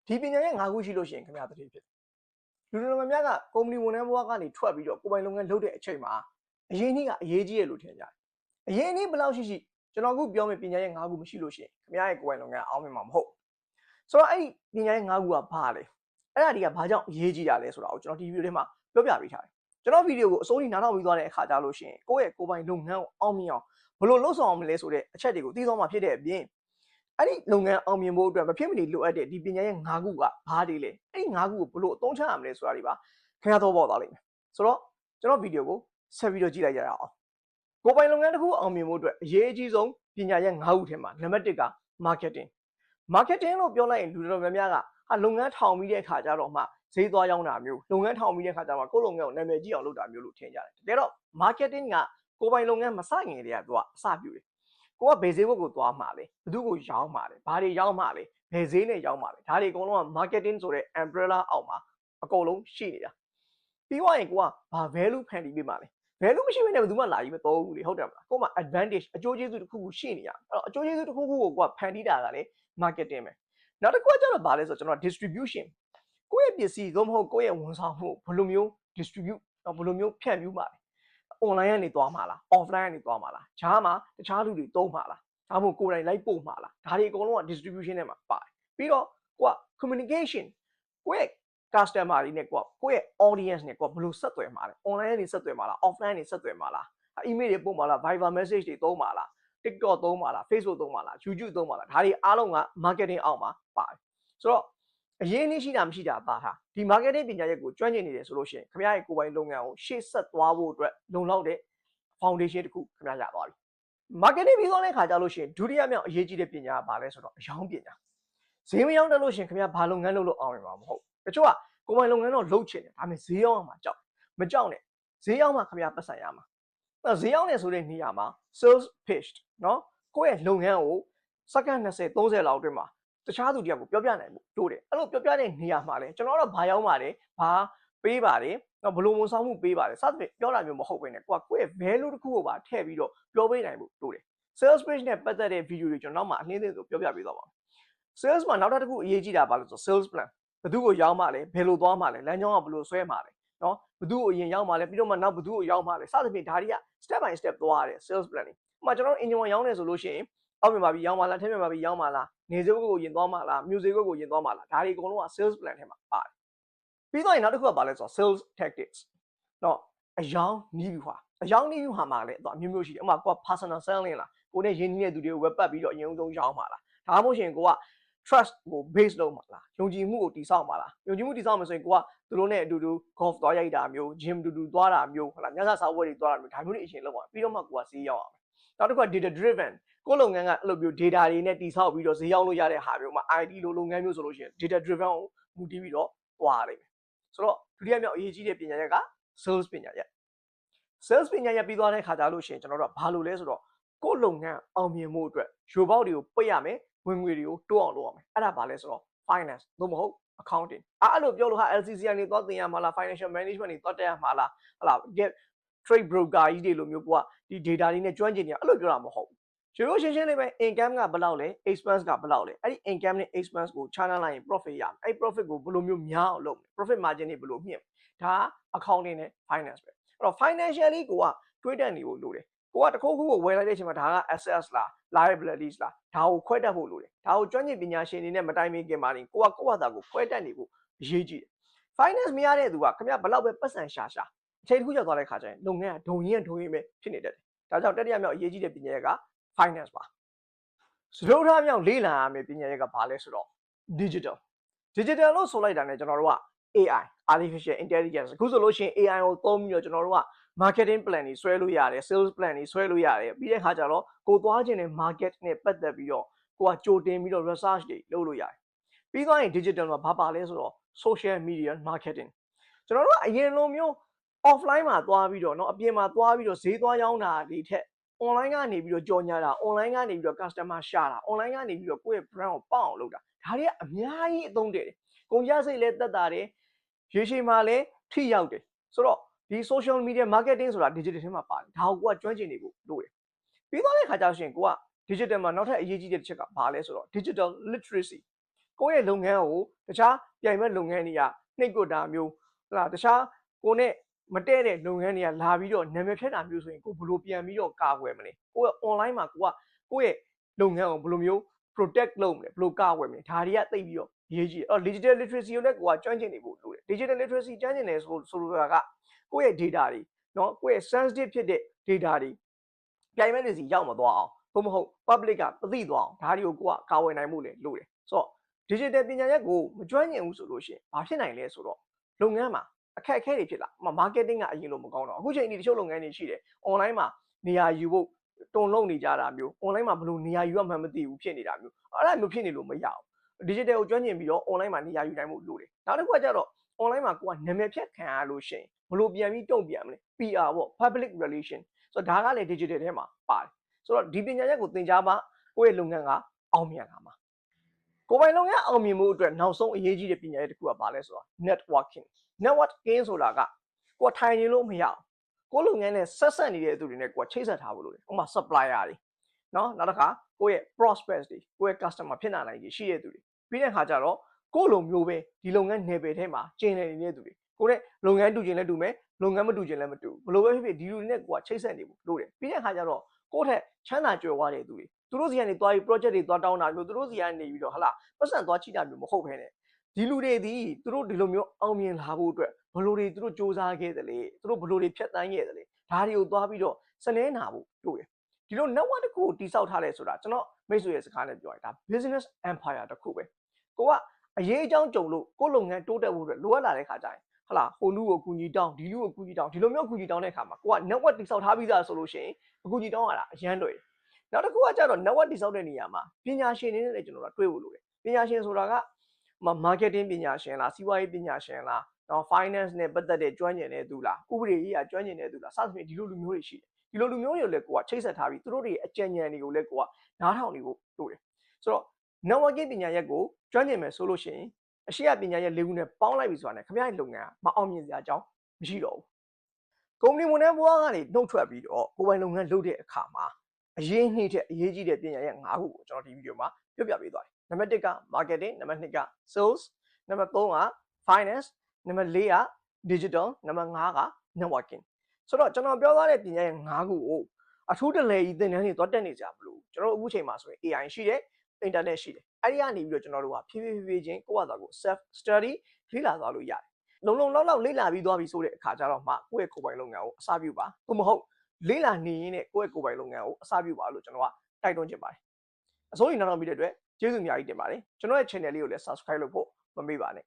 ဒီပညာရဲ့၅ခုရှိလို့ရှိရင်ခင်ဗျာတတိဖြစ်လူတော်များများကကုမ္ပဏီဝန်ထမ်းဘဝကနေထွက်ပြီးတော့ကိုယ်ပိုင်လုပ်ငန်းလုပ်တဲ့အချိန်မှာအရင်နေ့ကအရေးကြီးရလို့ထင်ကြတယ်အရင်နေ့ဘယ်လောက်ရှိကျွန်တော်အခုပြောမယ့်ပညာရဲ့၅ခုမရှိလို့ရှိရင်ခင်ဗျာရဲ့ကိုယ်ပိုင်လုပ်ငန်းအောင်မြင်မှာမဟုတ်ဆိုတော့အဲ့ဒီပညာရဲ့၅ခုကဘာလဲအဲ့ဒါဒီကဘာကြောင့်အရေးကြီးတာလဲဆိုတာကိုကျွန်တော်ဒီဗီဒီယိုထဲမှာပြောပြပေးထားတယ်ကျွန်တော်ဗီဒီယိုကိုအစိုးရနားထောင်ပြီးသွားတဲ့အခါကြလို့ရှိရင်ကိုယ့်ရဲ့ကိုယ်ပိုင်လုပ်ငန်းကိုအောင်မြင်အောင်ဘယ်လိုလုပ်ဆောင်အောင်မလဲဆိုတဲ့အချက်တွေကိုသိသွားမှာဖြစ်တဲ့အပြင်အဲ့ဒီလုပ်ငန်းအောင်မြင်ဖို့အတွက်မဖြစ်မနေလိုအပ်တဲ့ဒီပညာရဲ့၅ခုကဘာတွေလဲအဲ့ဒီ၅ခုကိုဘယ်လိုအသုံးချရမလဲဆိုတာတွေပါခင်ဗျားတော့ပေါ်သွားလိမ့်မယ်ဆိုတော့ကျွန်တော်ဗီဒီယိုကိုဆက်ပြီးတော့ကြည့်လိုက်ကြရအောင်ကိုယ်ပိုင်လုပ်ငန်းတစ်ခုအောင်မြင်ဖို့အတွက်အရေးအကြီးဆုံးပညာရဲ့၅ခုထဲမှာနံပါတ်1က marketing လို့ပြောလိုက်ရင်လူတော်များများကလုပ်ငန်းထောင်ပြီးတဲ့အခါကျတော့မှဈေးသွားရောင်းတာမျိုးလုပ်ငန်းထောင်ပြီးတဲ့အခါကျတော့ကိုယ့်လုပ်ငန်းကိုနာမည်ကြီးအောင်လုပ်တာမျိုးလို့ထင်ကြတယ်တကယ်တော့ marketing ကကိုယ်ပိုင်လုပ်ငန်းမစငယ်တည်းကသူကအစပြုတယ်ကိုကဘယ်ဈေးဘက်ကိုသွားမှာလဲဘယ်သူကိုရောင်းမှာလဲဘာတွေရောင်းမှာလဲဘယ်ဈေးနဲ့ရောင်းမှာလဲဒါတွေအကုန်လုံးက marketing ဆိုတဲ့ umbrella အောက်မှာအကုန်လုံးရှိနေတာပြီးသွားရင်ကိုကဘာ value ဖန်တီးပေးမှာလဲ value မရှိဘဲနဲ့ဘယ်သူမှလာပြီးမတော်ဘူးလေဟုတ်တယ်မလားကို့မှာ advantage အကျိုးကျေးဇူးတစ်ခုခုရှိနေရအဲ့တော့အကျိုးကျေးဇူးတစ်ခုခုကိုကိုကဖန်တီးတာကလည်း marketing ပဲနောက်တစ်ခုကကျတော့ဘာလဲဆိုတော့ကျွန်တော် distribution ကိုယ့်ရဲ့ပစ္စည်းသို့မဟုတ်ကိုယ့်ရဲ့ဝန်ဆောင်မှုဘယ်လိုမျိုး distribute ဘယ်လိုမျိုးဖြန့်ဖြူးမှာလဲ online ကနေသွားမှာလား offline ကနေသွားမှာလားဂျားမှာတခြားလူတွေသုံးမှာလားဒါမှမဟုတ်ကိုယ်တိုင်လိုက်ပို့မှာလားဒါတွေအကုန်လုံးက distribution ထဲမှာပါတယ်ပြီးတော့ကိုက communication ကိုယ့်ရဲ့ customer တွေနဲ့ကိုယ့်ရဲ့ audience နဲ့ကိုဘယ်လိုဆက်သွယ်မှာလဲ online ကနေဆက်သွယ်မှာလား offline ကနေဆက်သွယ်မှာလား email တွေပို့မှာလား Viber message တွေသုံးမှာလား TikTok သုံးမှာလား Facebook သုံးမှာလား YouTube သုံးမှာလားဒါတွေအားလုံးက marketing အောက်မှာပါတယ်ဆိုတော့အရင်နေ့ရှိတာမရှိတာပါဟာဒီ marketing ပညာရပ်ကိုကျွမ်းကျင်နေတယ်ဆိုလို့ရှိရင်ခင်ဗျားရဲ့ကိုယ်ပိုင်လုပ်ငန်းကိုရှေ့ဆက်သွားဖို့အတွက်လုံလောက်တဲ့ foundation တစ်ခုခင်ဗျားရသွားပြီ marketing ပြီးသွားတဲ့ခါကျလို့ရှိရင်ဒုတိယမြောက်အရေးကြီးတဲ့ပညာကဘာလဲဆိုတော့အယောင်းပညာဈေးမရောင်းတတ်လို့ရှိရင်ခင်ဗျားဘာလုပ်ငန်းလုပ်လို့အောင်ရမှာမဟုတ်တချို့ကကိုယ်ပိုင်လုပ်ငန်းတော့လုပ်ချင်တယ်ဒါပေမဲ့ဈေးရောင်းရမှာကြောက်မကြောက်နဲ့ဈေးရောင်းမှခင်ဗျားပတ်စံရမှာအဲ့ဈေးရောင်းနေဆိုတဲ့နေရာမှာ sales pitch เนาะကိုယ့်ရဲ့လုပ်ငန်းကိုစက္ကန့်20 30လောက်အတွင်းမှာတခြားသူတယောက်ကိုပြောပြနိုင်မှုတိုးတယ်အဲ့လိုပြောပြတဲ့နေရာမှာလဲကျွန်တော်တို့ဘာရောင်းပါတယ်ဘာပေးပါတယ်တော့ဘလို့ဝန်ဆောင်မှုပေးပါတယ်စသဖြင့်ပြောတာမျိုးမဟုတ်ဘဲနဲ့ကိုယ့်ရဲ့ value တစ်ခုကိုပါထည့်ပြီးတော့ပြောပေးနိုင်မှုတိုးတယ် sales page နဲ့ပတ်သက်တဲ့ video တွေကျွန်တော်နောက်မှအနည်းသေးဆိုပြောပြပေးသွားပါမယ် sales မှာနောက်တစ်ခုအရေးကြီးတာပါလို့ဆို sales plan ဘယ်သူကိုရောင်းမှာလဲဘယ်လိုသွားမှာလဲလမ်းကြောင်းကဘယ်လိုဆွဲမှာလဲเนาะဘယ်သူကိုအရင်ရောင်းမှာလဲပြီးတော့မှနောက်ဘယ်သူကိုရောင်းမှာလဲစသဖြင့်ဒါတွေက step by step သွားရတယ် sales plan တွေဥပမာကျွန်တော် engine 1ရောင်းနေဆိုလို့ရှိရင်အောက်မြန်မာပြည်ရောင်းမှာလားထက်မြန်မာပြည်ရောင်းမှာလားနေစဲဘက်ကိုရင်သွားမှာလားမြို့စဲဘက်ကိုရင်သွားမှာလားဒါတွေအကုန်လုံးက sales plan ထဲမှာပါတယ်ပြီးတော့နောက်တစ်ခုကဘာလဲဆိုတော့ sales tactics เนาะအယောင်းနည်းဗျူဟာအယောင်းနည်းဗျူဟာမှာလည်းအမျိုးမျိုးရှိတယ်ဥပမာကိုက personal selling လားကိုနဲ့ရင်းနှီးတဲ့သူတွေကို web ပတ်ပြီးတော့အရင်ဆုံးရောင်းမှာလားဒါမှမဟုတ်ရှင်ကိုက trust ကို base လုပ်မှာလားယုံကြည်မှုကိုတည်ဆောက်မှာလားယုံကြည်မှုတည်ဆောက်မယ်ဆိုရင်ကိုကသူတို့နဲ့အတူတူ golf သွားရိုက်တာမျိုး gym တူတူသွားတာမျိုးဟုတ်လားညစာစားပွဲတွေသွားတာမျိုးဒါမျိုးတွေအရင်လုပ်ပါပြီးတော့မှကိုကဈေးရောက်အောင်နောက်တစ်ခုက data driven ကိုလုပ်ငန်းကအဲ့လိုမျိုး data တွေနဲ့တည်ဆောက်ပြီးတော့ဈေးရောက်လို့ရတဲ့ဟာမျိုးမှာ IT လိုလုပ်ငန်းမျိုးဆိုလို့ရှိရင် data driven ကိုမူတည်ပြီးတော့သွားရလိမ့်မယ်ဆိုတော့ဒုတိယမြောက်အရေးကြီးတဲ့ပညာရက်က sales ပညာရက် sales ပညာရက်ပြီးသွားတဲ့ခါကြလို့ရှိရင်ကျွန်တော်တို့ကဘာလို့လဲဆိုတော့ကိုလုပ်ငန်းအောင်မြင်မှုအတွက်ရိုပေါက်တွေကိုပိတ်ရမယ်ဝင်ငွေတွေကိုတိုးအောင်လုပ်ရမယ်အဲ့ဒါဘာလဲဆိုတော့ finance သို့မဟုတ် accounting အဲ့လိုပြောလို့ဟာ LCC ကနေသွားသင်ရမှာလား financial management တွေသွားတက်ရမှာလားဟလာ trade broker ကြီးတွေလိုမျိုးကိုကဒီ data တွေနဲ့ကျွမ်းကျင်နေအဲ့လိုပြောတာမဟုတ်ဘူးရိုးရိုးရှင်းရှင်းလေးပဲ income ကဘယ်လောက်လဲ expense ကဘယ်လောက်လဲအဲ့ဒီ income နဲ့ expense ကိုခြားနှံလိုက်ရင် profit ရမယ်အဲ့ profit ကိုဘယ်လိုမျိုးများအောင်လုပ်မလဲ profit margin တွေဘယ်လိုမြင့်ဒါ accounting နဲ့ finance ပဲအဲ့တော့ financially ကိုကတွေးတက်နေဖို့လိုတယ်ကိုကတခုခုကိုဝယ်လိုက်တဲ့အချိန်မှာဒါက assets လား liabilities လားဒါကိုခွဲတက်ဖို့လိုတယ်ဒါကိုကျွမ်းကျင်ပညာရှင်တွေနဲ့မတိုင်ပင်ခင်မှာနေကိုကကိုယ့်ဘာသာကိုခွဲတက်နေဖို့အရေးကြီးတယ် finance မရတဲ့သူကခင်ဗျဘယ်လောက်ပဲပတ်စံရှာအချိန်တစ်ခုရောက်သွားတဲ့ခါကျရင်လုပ်ငန်းကဒုံရင်းပဲဖြစ်နေတတ်တယ်ဒါကြောင့်တတိယမြောက်အရေးကြီးတဲ့ပညာရက်က finance ပါစတုထမြောက်လေးလာရမယ့်ပညာရက်ကဘာလဲဆိုတော့ digital လို့ဆိုလိုက်တာ ਨੇ ကျွန်တော်တို့က AI artificial intelligence အခုဆိုလို့ရှိရင် AI ကိုသုံးပြီးတော့ကျွန်တော်တို့က marketing plan တွေဆွဲလို့ရတယ် sales plan တွေဆွဲလို့ရတယ်ပြီးတဲ့အခါကျတော့ကိုသွားခြင်းနဲ့ market နဲ့ပတ်သက်ပြီးတော့ကိုကကြိုတင်ပြီးတော့ research တွေလုပ်လို့ရတယ်ပြီးသွားရင် digital မှာဘာပါလဲဆိုတော့ social media marketing ကျွန်တော်တို့ကအရင်လိုမျိုး offline မှာသွားပြီးတော့เนาะအပြင်မှာသွားပြီးတော့ဈေးသွားရောင်းတာတွေထက် online ကနေပြီးတော့ကြော်ညာတာ online ကနေပြီးတော့ customer ရှာတာ online ကနေပြီးတော့ကိုယ့်ရဲ့ brand ကိုပေါက်အောင်လုပ်တာဒါတွေကအများကြီးအသုံးတည့်တယ်ကုန်ကျစရိတ်လည်းသက်သာတယ်ရေရှည်မှာလည်းထိရောက်တယ်ဆိုတော့ဒီ social media marketing ဆိုတာ digital ထဲမှာပါတယ်ဒါကိုကိုကကျွမ်းကျင်နေဖို့လိုတယ်ပြီးသွားတဲ့ခါကျရှင်ကိုက digital မှာနောက်ထပ်အရေးကြီးတဲ့တစ်ချက်ကဘာလဲဆိုတော့ digital literacy ကိုယ့်ရဲ့လုပ်ငန်းကိုတခြားပြိုင်ဘက်လုပ်ငန်းတွေကနှိပ်ကွက်တာမျိုးဟလာတခြားကိုနဲ့မတည့်တဲ့လုပ်ငန်းတွေကလာပြီးတော့နာမည်ဖြတ်တာမျိုးဆိုရင်ကိုဘယ်လိုပြန်ပြီးတော့ကာကွယ်မလဲကိုယ့်ရဲ့ online မှာကိုယ့်ရဲ့လုပ်ငန်းကိုဘယ်လိုမျိုး protect လုပ်မလဲဘယ်လိုကာကွယ်မလဲဒါတွေကသိပြီးတော့ရေးကြည့်အော် digital literacy ကိုလည်းကိုကကျွမ်းကျင်နေဖို့လိုတယ် digital literacy ကျွမ်းကျင်တယ်ဆိုလိုတာကကိုယ့်ရဲ့ data တွေเนาะကိုယ့်ရဲ့ sensitive ဖြစ်တဲ့ data တွေပြိုင်ဘက်တွေစီရောက်မသွားအောင်သို့မဟုတ် public ကမသိသွားအောင်ဒါတွေကိုကိုကကာဝယ်နိုင်မှုလည်းလိုတယ်ဆိုတော့ digital ပညာရပ်ကိုမကျွမ်းကျင်ဘူးဆိုလို့ရှိရင်ဘာဖြစ်နိုင်လဲဆိုတော့လုပ်ငန်းမှာအခက်အခဲတွေဖြစ်လာ marketing ကအရင်လိုမကောင်းတော့အခုချိန်ဒီတချို့လုပ်ငန်းတွေရှိတယ် online မှာနေရာယူဖို့တုံလုံးနေကြတာမျိုး online မှာဘယ်လိုနေရာယူရမှန်းမသိဘူးဖြစ်နေတာမျိုးအဲ့ဒါမျိုးဖြစ်နေလို့မရဘူး digital ကိုကျွမ်းကျင်ပြီးတော့ online မှာနေရာယူနိုင်မှုလိုတယ်နောက်တစ်ခုကကြတော့ online မှာကိုကနာမည်ဖြတ်ခံရလို့ရှိရင်ဘယ်လိုပြန်ပြီးတုံ့ပြန်မလဲ PR ပေါ့ public relation ဆိုတော့ဒါကလည်း digital ထဲမှာပါတယ်ဆိုတော့ဒီပညာရပ်ကိုသင်ကြားမှကိုယ့်ရဲ့လုပ်ငန်းကအောင်မြင်လာမှာကိုယ်ပိုင်လုပ်ငန်းအောင်မြင်မှုအတွက်နောက်ဆုံးအရေးကြီးတဲ့ပညာရပ်တစ်ခုကဘာလဲဆိုတော့ networking ဆိုတာကကိုယ်ထိုင်နေလို့မရအောင်ကိုယ်လုပ်ငန်းနဲ့ဆက်ဆက်နေတဲ့သူတွေနဲ့ကိုယ်ချိတ်ဆက်ထားဖို့လိုတယ်ဥပမာ supplier တွေနော်နောက်တစ်ခါကိုယ့်ရဲ့ prospects တွေကိုယ့်ရဲ့ customer ဖြစ်လာနိုင်ရှိတဲ့သူတွေပြီးတဲ့အခါကျတော့ကိုယ့်လိုမျိုးပဲဒီလုပ်ငန်းနယ်ပယ်ထဲမှာကျင်လည်နေတဲ့သူတွေကိုယ့်ရဲ့လုပ်ငန်းတူကျင်လဲတူမယ်လုပ်ငန်းမတူကျင်လဲမတူဘယ်လိုပဲဖြစ်ဖြစ်ဒီလူတွေနဲ့ကိုယ်ကချိတ်ဆက်နေဖို့လိုတယ်ပြီးတဲ့အခါကျတော့ကိုယ့်ထက်ချမ်းသာကြွယ်ဝတဲ့သူတွေသူတို့စီကနေသွားပြီး project တွေသွားတောင်းတာမျိုးသူတို့စီကနေပြီးတော့ဟလာပတ်စံသွားချိတာမျိုးမဟုတ်ဘဲနဲ့ဒီလူတွေဒီသူတို့ဒီလိုမျိုးအောင်မြင်လာဖို့အတွက်ဘယ်လိုတွေသူတို့စူးစမ်းခဲ့တယ်လေသူတို့ဘယ်လိုတွေဖြတ်တန်းခဲ့တယ်လေဒါတွေကိုသွားပြီးတော့စလဲနာဖို့လိုတယ်ဒီလို network တစ်ခုကိုတိစောက်ထားလဲဆိုတာကျွန်တော်မိတ်ဆွေရဲ့စကားနဲ့ပြောရင်ဒါ business empire တစ်ခုပဲကိုကအရေးအကြောင်းကြုံလို့ကိုလုပ်ငန်းတိုးတက်ဖို့အတွက်လိုအပ်လာတဲ့ခါကျရင်ဟလာဟိုလူကိုကူညီတောင်းဒီလူကိုကူညီတောင်းဒီလိုမျိုးကူညီတောင်းတဲ့အခါမှာကိုက network တိစောက်ထားပြီးသားဆိုလို့ရှိရင်အကူညီတောင်းရတာအရန်လွယ်နောက်တစ်ခုကကျတော့ network တိစောက်တဲ့နေရာမှာပညာရှင်တွေနဲ့လည်းကျွန်တော်တို့တွေ့ဖို့လိုတယ်ပညာရှင်ဆိုတာက marketing ပညာရှင်လားစီးပွားရေးပညာရှင်လားနော် finance နဲ့ပတ်သက်တဲ့ကျွမ်းကျင်တဲ့သူလားဥပဒေရေးရာကျွမ်းကျင်တဲ့သူလားစသဖြင့်ဒီလိုလူမျိုးတွေရှိတယ်ဒီလိုလူမျိုးတွေကိုလည်းကိုကချိတ်ဆက်ထားပြီးသူတို့တွေအကြံဉာဏ်တွေကိုလည်းကိုကနားထောင်နေဖို့လိုတယ်ဆိုတော့ networking ပညာရပ်ကိုကျွမ်းကျင်မယ်ဆိုလို့ရှိရင်အရှိရပညာရပ်၄ခုနဲ့ပေါင်းလိုက်ပြီဆိုတာနဲ့ခင်ဗျားရဲ့လုပ်ငန်းမအောင်မြင်စရာအကြောင်းမရှိတော့ဘူးကုမ္ပဏီဝန်ထမ်းဘဝကနေနှုတ်ထွက်ပြီးတော့ကိုယ်ပိုင်လုပ်ငန်းလုပ်တဲ့အခါမှာအရေးနှိမ့်တဲ့အရေးကြီးတဲ့ပညာရပ်၅ခုကိုကျွန်တော်ဒီဗီဒီယိုမှာပြပြပေးသွားတယ်နံပါတ်1က marketing နံပါတ်2က sales နံပါတ်3က finance နံပါတ်4က digital နံပါတ်5က networking ဆိုတော့ကျွန်တော်ပြောသွားတဲ့ပညာရပ်၅ခုကိုအထူးတလဲကြီးသင်တန်းတွေသွားတက်နေကြမလို့ကျွန်တော်အခုချိန်မှာဆိုရင် AI ရှိတယ် internet ရှိတယ်အဲ့ဒီကနေပြီးတော့ကျွန်တော်တို့ကဖြည်းဖြည်းချင်းကိုယ့်ဘာသာကို self study လေ့လာသွားလို့ရတယ်လုံလောက်လေ့လာပြီးသွားပြီဆိုတဲ့အခါကျတော့မှကိုယ့်ရဲ့ကိုယ်ပိုင်လုပ်ငန်းကိုအစပြုပါသို့မဟုတ်လေ့လာနေရင်းနဲ့ကိုယ့်ရဲ့ကိုယ်ပိုင်လုပ်ငန်းကိုအစပြုပါလို့ကျွန်တော်ကတိုက်တွန်းချင်ပါတယ်အစိုးရနောက်ပြီးတဲ့အတွက်ကျေးဇူးအများကြီးတင်ပါတယ်ကျွန်တော်ရဲ့ channel လေးကိုလည်း subscribe လုပ်ဖို့မမေ့ပါနဲ့